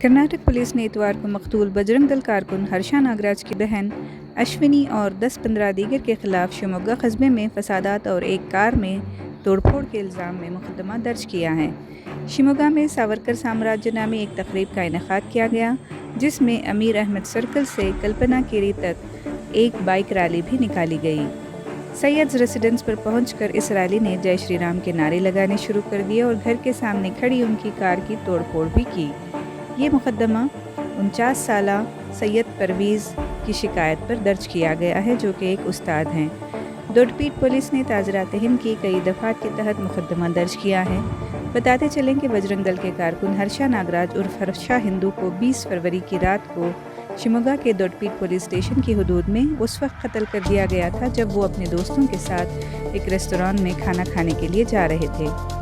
Karnataka police ने इतवार को मकतूल बजरंग दल कारकुन हर्षा नागराज की बहन अश्विनी और 10-15 दीगर के खिलाफ शिमोगा कस्बे में फसादात और एक कार में तोड़फोड़ के इल्ज़ाम में मुकदमा दर्ज किया है। शिमोगा में सावरकर साम्राज्य नामी एक तकरीब का इनेकाद किया गया, जिसमें अमीर अहमद सर्कल से कल्पना केरी तक एक बाइक रैली भी निकाली गई। सैयद्स रेसिडेंस पर पहुंचकर इस रैली ने जय श्री राम के नारे लगाने शुरू कर दिए और घर के सामने खड़ी उनकी कार की तोड़फोड़ भी की। ये मुकदमा 49 साला सैयद परवीज़ की शिकायत पर दर्ज किया गया है, जो कि एक उस्ताद हैं। दोडपीट पुलिस ने ताज़रात हिंद की कई दफ़ात के तहत मुकदमा दर्ज किया है। बताते चलें कि बजरंग दल के कारकुन हर्षा नागराज उर्फ हर्षा हिंदू को 20 फरवरी की रात को शिमोगा के दोडपीट पुलिस स्टेशन की हदूद में उस वक्त कत्ल कर दिया गया था जब वो अपने दोस्तों के साथ एक रेस्टोरेंट में खाना खाने के लिए जा रहे थे।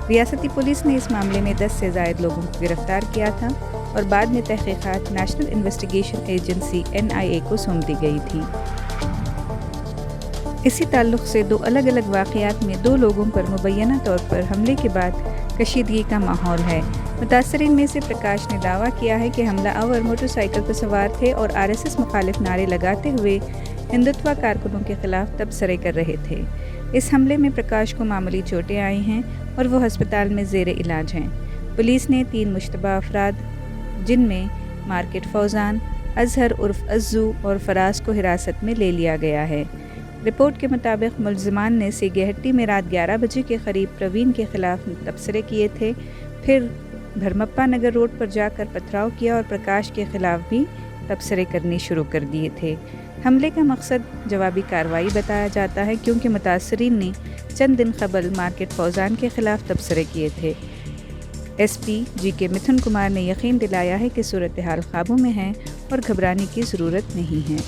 रियासती पुलिस ने इस मामले में 10 से ज़ायद लोगों को गिरफ्तार किया था और बाद में तहकीकात नेशनल इन्वेस्टिगेशन एजेंसी NIA को सौंप दी गई थी। इसी ताल्लुक़ से 2 अलग अलग वाक़यात में 2 लोगों पर मुबैना तौर पर हमले के बाद कशीदगी का माहौल है। मुतासरीन में से प्रकाश ने दावा किया है कि हमलावर मोटरसाइकिल पर सवार थे और RSS मुखालिफ नारे लगाते हुए हिंदुत्व कारकुनों के खिलाफ तबसरे कर रहे थे। इस हमले में प्रकाश को मामूली चोटें आई हैं और वो हस्पताल में ज़ेरे इलाज हैं। पुलिस ने 3 मुश्तबा अफराद, जिनमें मार्केट फौजान, अजहर उर्फ अज्जू और फराज को हिरासत में ले लिया गया है। रिपोर्ट के मुताबिक मुलज़िमान ने सीगेहट्टी में रात 11 बजे के करीब प्रवीण के खिलाफ तबसरे किए थे, फिर भरमप्पा नगर रोड पर जाकर पथराव किया और प्रकाश के खिलाफ भी तबसरे करने शुरू कर दिए थे। हमले का मकसद जवाबी कार्रवाई बताया जाता है, क्योंकि मुतासरीन ने चंद दिन कबल मार्केट फौजान के खिलाफ तबसरे किए थे। SP GK मिथुन कुमार ने यकीन दिलाया है कि सूरत हाल काबू में है और घबराने की ज़रूरत नहीं है।